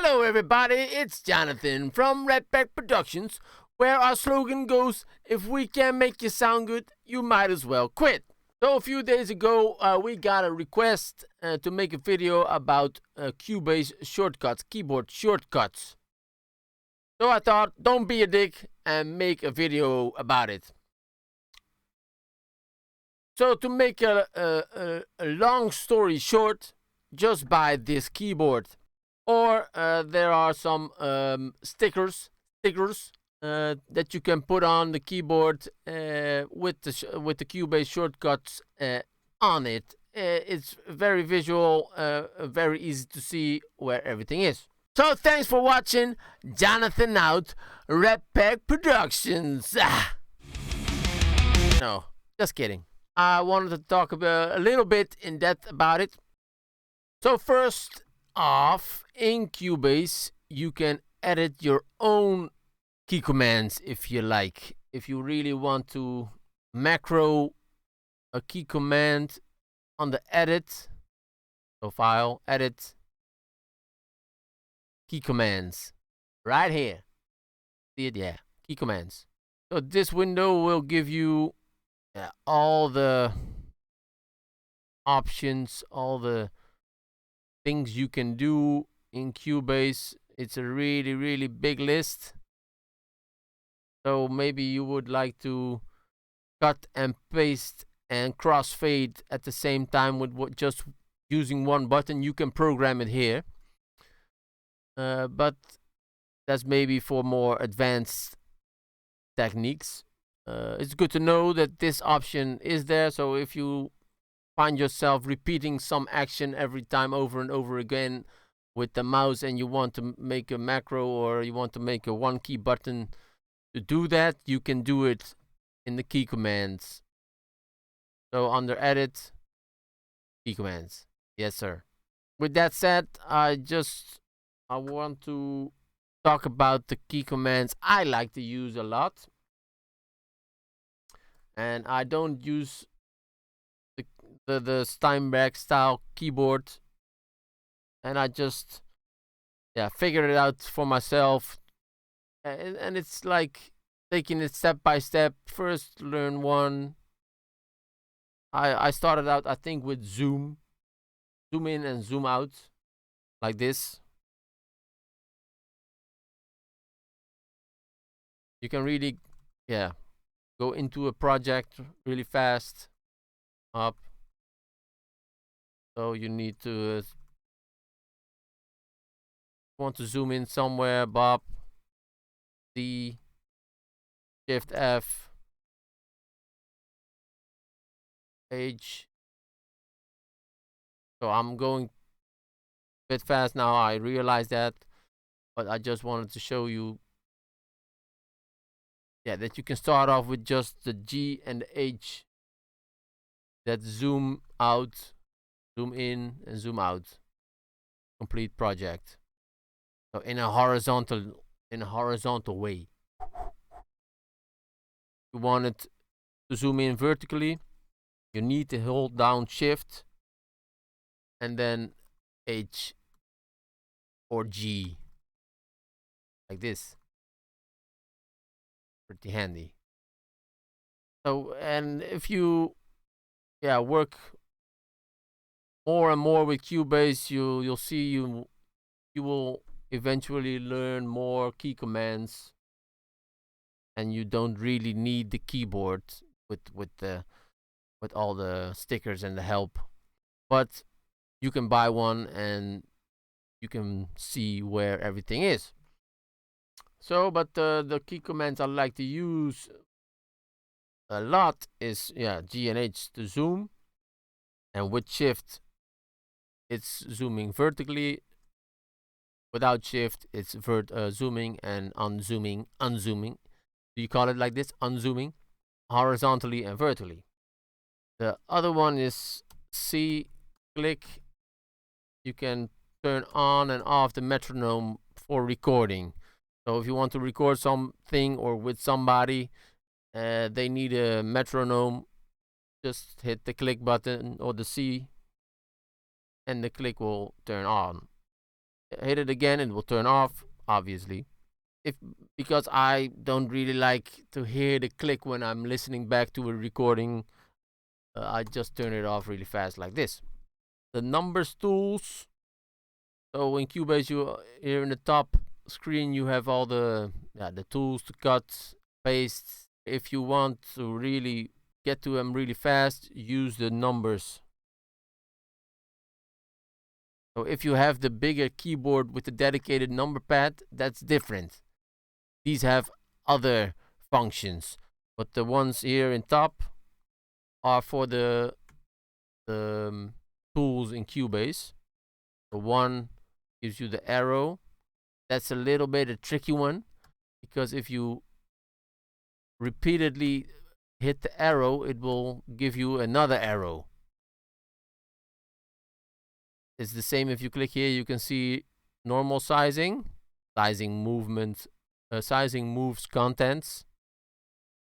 Hello everybody, it's Jonathan from Ridderkerk Productions, where our slogan goes, if we can't make you sound good, you might as well quit. So a few days ago, we got a request to make a video about Cubase shortcuts, keyboard shortcuts. So I thought, don't be a dick and make a video about it. So to make a long story short, just buy this keyboard. Or there are some stickers that you can put on the keyboard with the Cubase shortcuts on it. It's very visual, very easy to see where everything is. So thanks for watching. Jonathan out, Ridderkerk Productions. No, just kidding. I wanted to talk about a little bit in depth about it. So first off, in Cubase, you can edit your own key commands if you like. If you really want to macro a key command on the edit, so file, edit, key commands, right here. See it? Yeah, key commands. So this window will give you all the options, all the things you can do in Cubase. It's a really big list. So maybe you would like to cut and paste and crossfade at the same time with just using one button. You can program it here. But that's maybe for more advanced techniques. It's good to know that this option is there. So if you find yourself repeating some action every time over and over again with the mouse and you want to make a macro or you want to make a one key button to do that, you can do it in the key commands. So under edit, key commands. Yes, sir. With that said, I want to talk about the key commands I like to use a lot. And I don't use the Steinberg style keyboard, and I just figured it out for myself, and it's like taking it step by step. First learn one. I started out, I think, with zoom in and zoom out, like this. You can really go into a project really fast, up. So you need to want to zoom in somewhere, Bob, D, Shift F, H. So I'm going a bit fast now, I realize that, but I just wanted to show you that you can start off with just the G and the H that zoom out, zoom in, and zoom out. Complete project. So in a horizontal way. You want it to zoom in vertically, you need to hold down Shift and then H or G, like this. Pretty handy. So, and if you work more and more with Cubase, you'll see you will eventually learn more key commands, and you don't really need the keyboard with all the stickers and the help. But you can buy one and you can see where everything is. So, but the key commands I like to use a lot is G and H to zoom, and with Shift it's zooming vertically. Without Shift it's zooming and unzooming. Do you call it like this? Unzooming, horizontally and vertically. The other one is C, click. You can turn on and off the metronome for recording. So if you want to record something or with somebody, they need a metronome, just hit the click button or the C and the click will turn on. hit it again, it will turn off, obviously. Because I don't really like to hear the click when I'm listening back to a recording, I just turn it off really fast like this. The numbers tools. So in Cubase, you here in the top screen, you have all the tools to cut, paste. If you want to really get to them really fast, use the numbers. So if you have the bigger keyboard with the dedicated number pad, that's different. These have other functions, but the ones here in top are for the tools in Cubase. The one gives you the arrow. That's a little bit a tricky one, because if you repeatedly hit the arrow, it will give you another arrow. It's the same if you click here, you can see normal sizing, sizing movement, sizing moves contents,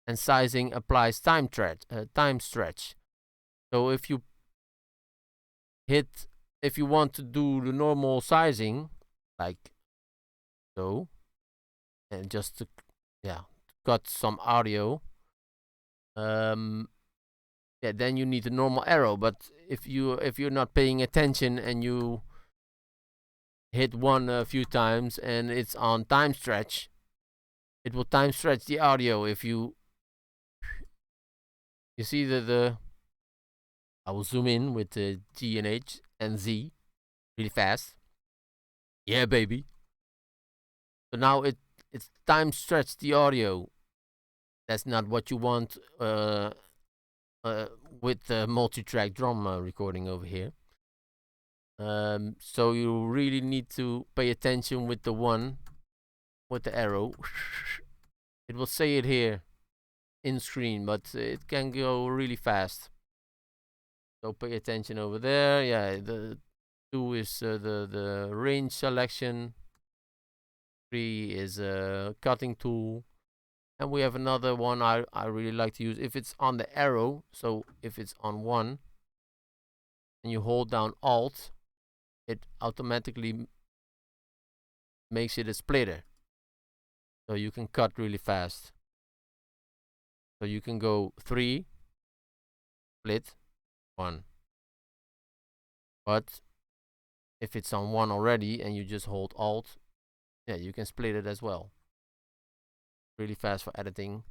and sizing applies time stretch. So if you want to do the normal sizing, like so, and just to cut some audio, then you need a normal arrow. But if you're not paying attention and you hit one a few times and it's on time stretch, it will time stretch the audio. If you see the I will zoom in with the G and H and Z really fast. Yeah, baby. So now it's time stretched the audio. That's not what you want with the multi-track drum recording over here. So you really need to pay attention with the one with the arrow. It will say it here in screen, but it can go really fast. So pay attention over there. Yeah, the 2 is the range selection. 3 is a cutting tool. And we have another one I really like to use if it's on the arrow. So if it's on 1 and you hold down Alt, it automatically makes it a splitter. So you can cut really fast. So you can go 3, split, 1. But if it's on 1 already and you just hold Alt, yeah, you can split it as well. Really fast for editing.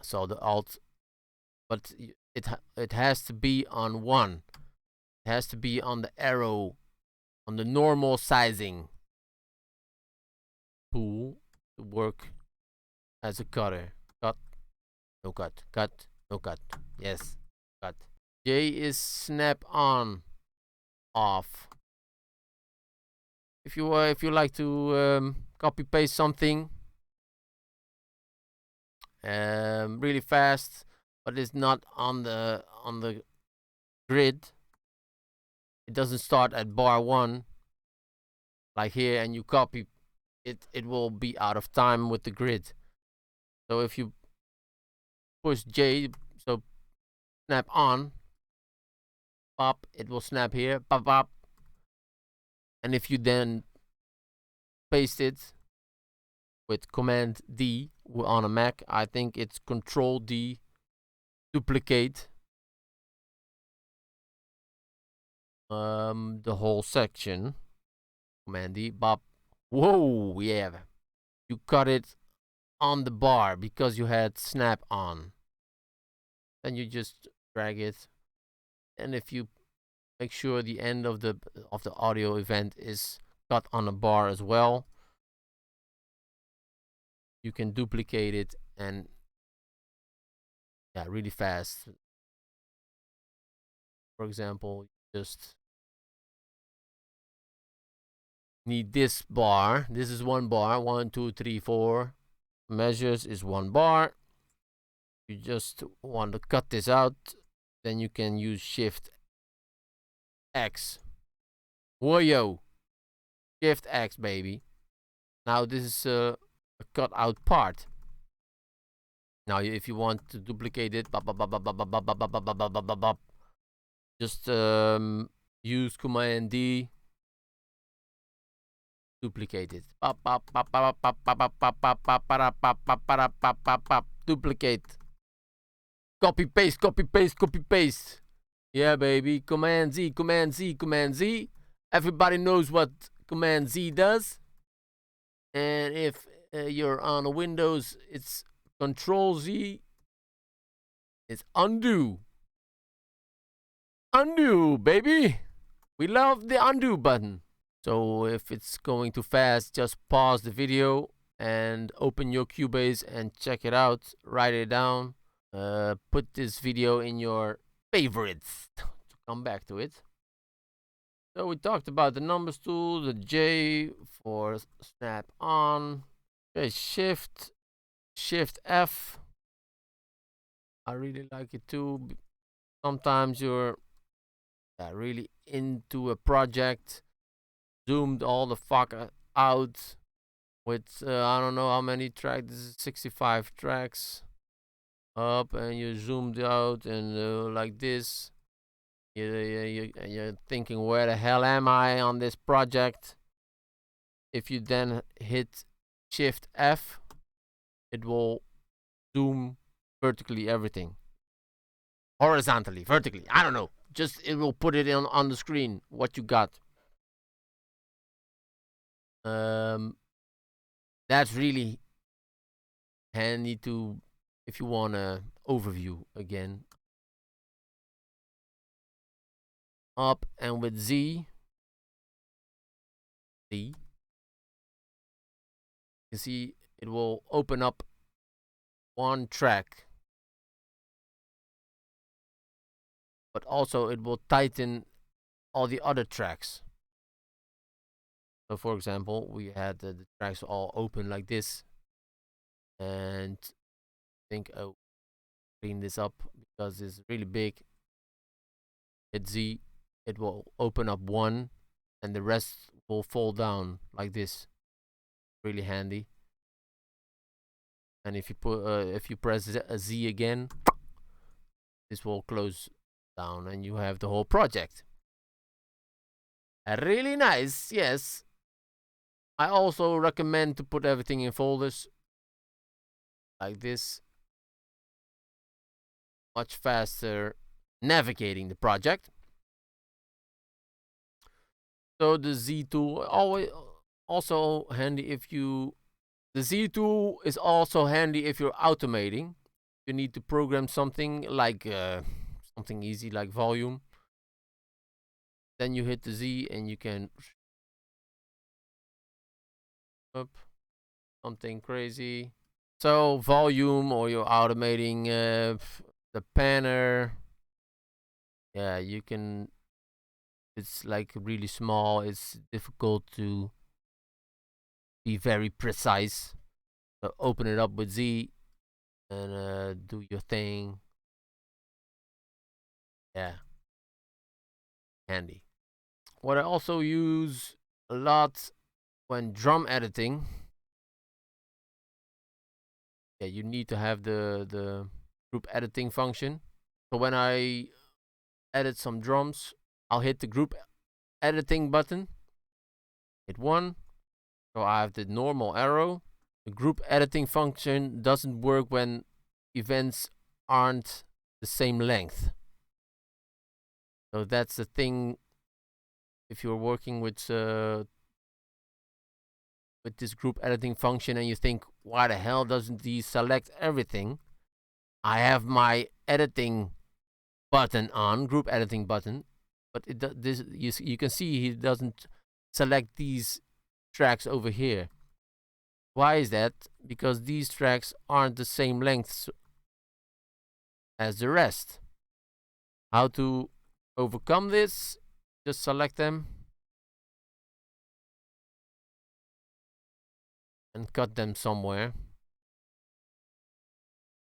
So the Alt, but it has to be on 1. It has to be on the arrow, on the normal sizing tool to work as a cutter. Cut, no cut, cut, no cut. Yes, cut. J is snap on, off. If you like to copy paste something really fast, but it's not on the grid, it doesn't start at bar 1 like here, and you copy it will be out of time with the grid. So if you push J, so snap on, pop, it will snap here, pop, pop. And if you then paste it with Command D on a Mac, I think it's Control D, duplicate the whole section. Command D, bop. Whoa, yeah. You cut it on the bar because you had snap on. Then you just drag it. And if you make sure the end of the audio event is cut on a bar as well, you can duplicate it and really fast. For example, just need this bar. This is 1 bar. 1, 2, 3, 4 measures is 1 bar. You just want to cut this out, then you can use Shift X. Whoa, Shift X, baby. Now this is a cut out part. Now if you want to duplicate it, just use Command D duplicate it. Duplicate. Copy paste, copy paste, copy paste. Yeah, baby. Command Z, Command Z, Command Z. Everybody knows what Command Z does. And if you're on a Windows, it's Control Z. It's undo. Undo, baby. We love the undo button. So if it's going too fast, just pause the video and open your Cubase and check it out. Write it down. Put this video in your favorites to come back to it. So we talked about the numbers tool, the J for snap on. Okay, Shift F. I really like it too. Sometimes you're really into a project, zoomed all the fuck out with I don't know how many tracks. This is 65 tracks up, and you zoomed out and like this. You're thinking, where the hell am I on this project? If you then hit Shift F, it will zoom vertically everything. Horizontally, vertically, I don't know. Just it will put it on the screen what you got. That's really handy to if you want a overview again. Up and with Z, you see it will open up one track, but also it will tighten all the other tracks. So for example, we had the tracks all open like this, and I think I'll clean this up because it's really big. Hit Z, it will open up one, and the rest will fall down like this. Really handy. And if you press a Z again, this will close down, and you have the whole project. Really nice, yes. I also recommend to put everything in folders like this. Much faster navigating the project. So the Z tool always also handy if you. The Z tool is also handy if you're automating. You need to program something like something easy like volume. Then you hit the Z and you can up something crazy. So volume, or you're automating the panner. Yeah, you can. It's like really small. It's difficult to be very precise. So open it up with Z and do your thing. Yeah, handy. What I also use a lot when drum editing. Yeah, you need to have the group editing function. So when I edit some drums, I'll hit the group editing button. Hit 1. So I have the normal arrow. The group editing function doesn't work when events aren't the same length. So that's the thing. If you're working with this group editing function and you think, why the hell doesn't he select everything? I have my editing button on, group editing button, but this you can see he doesn't select these tracks over here. Why is that? Because these tracks aren't the same length as the rest. How to overcome this? Just select them and cut them somewhere,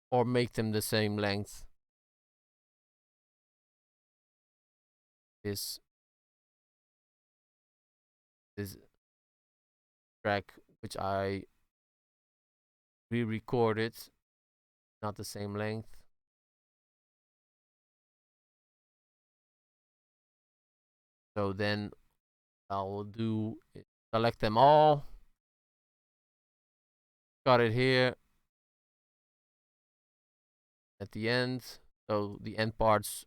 or make them the same length. This track which I re-recorded, not the same length. So then I will do select them all, cut it here at the end. So the end parts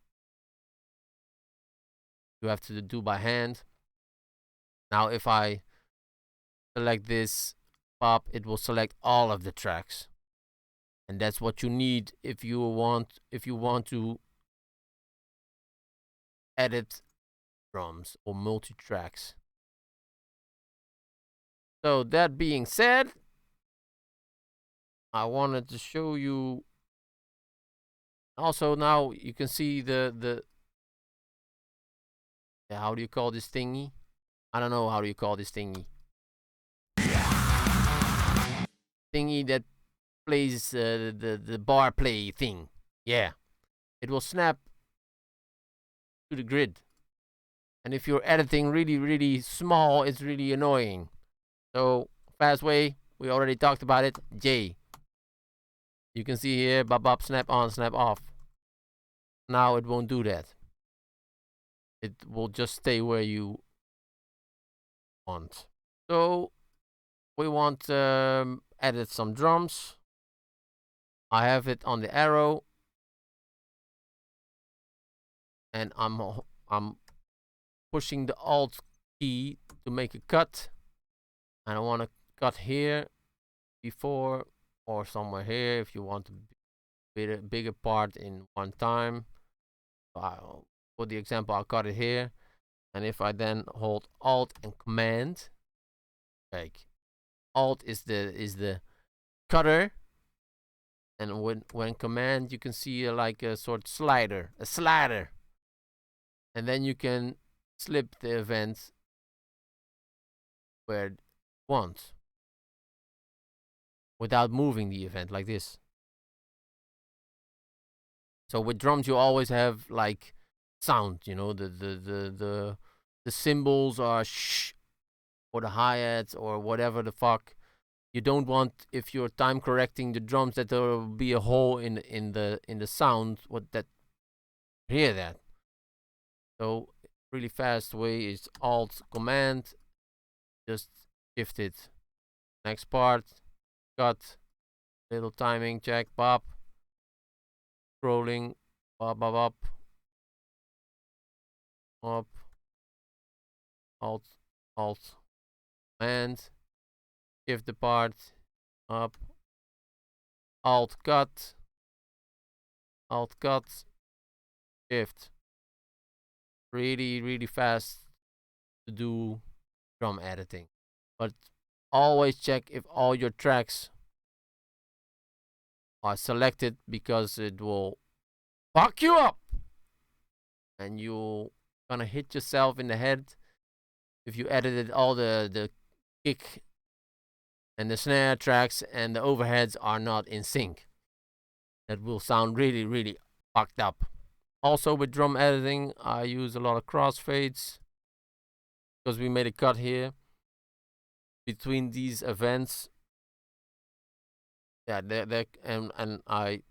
you have to do by hand. Now if I select this pop, it will select all of the tracks. And that's what you need if you want to edit drums or multi-tracks. So that being said, I wanted to show you also. Now you can see the how do you call this thingy? I don't know how do you call this thingy. Thingy that plays the bar play thing. Yeah, it will snap to the grid. And if you're editing really small, it's really annoying. So fast way, we already talked about it. J. You can see here, bop bop, snap on, snap off. Now it won't do that. It will just stay where you want. So we want to edit some drums. I have it on the arrow, and I'm pushing the Alt key to make a cut. And I want to cut here before or somewhere here if you want to be a bigger part in one time. For the example, I'll cut it here. And if I then hold Alt and Command, like Alt is the cutter, and when Command, you can see like a sort of slider, and then you can slip the event where you want without moving the event like this. So with drums, you always have like sound, you know, the cymbals are shh, or the hi-hats or whatever the fuck. You don't want, if you're time correcting the drums, that there will be a hole in the sound. What that hear that. So really fast way is Alt Command, just shift it. Next part, cut, little timing check, pop, scrolling, pop, pop, up, up, Alt, Command, shift the part, up, Alt cut, shift. Really fast to do drum editing. But always check if all your tracks are selected, because it will fuck you up. And you're gonna hit yourself in the head if you edited all the kick and the snare tracks and the overheads are not in sync. That will sound really fucked up. Also with drum editing, I use a lot of crossfades because we made a cut here between these events. Yeah, and I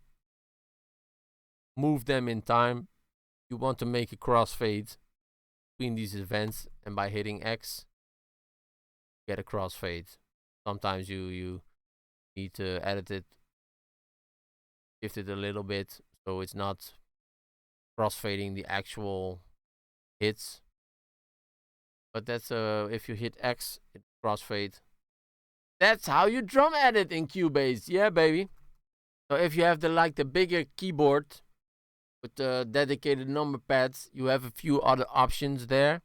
move them in time. You want to make a crossfade between these events, and by hitting X, get a crossfade. Sometimes you need to edit it, shift it a little bit so it's not crossfading the actual hits. But that's if you hit X, it crossfade. That's how you drum edit in Cubase. Yeah, baby. So if you have the bigger keyboard with the dedicated number pads, you have a few other options there.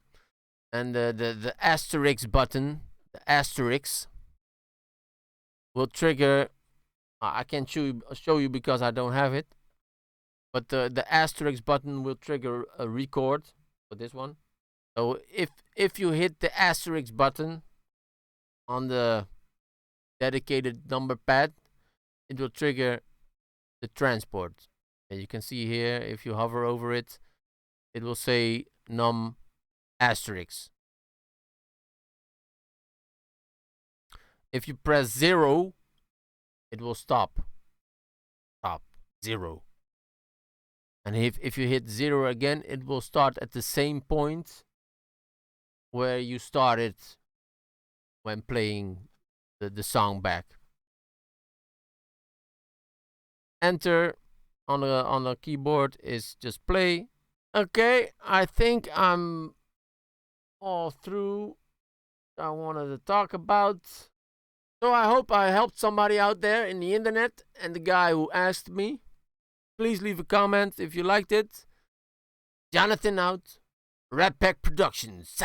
And the asterisk button, the asterisk, will trigger. I can't show you because I don't have it. But the asterisk button will trigger a record for this one. So if you hit the asterisk button on the dedicated number pad, it will trigger the transport. And you can see here, if you hover over it, it will say num asterisk. If you press 0, it will stop. 0. And if you hit 0 again, it will start at the same point where you started when playing the song back. Enter on the keyboard is just play. Okay, I think I'm all through I wanted to talk about. So I hope I helped somebody out there in the internet and the guy who asked me. Please leave a comment if you liked it. Jonathan out. Ridderkerk Productions.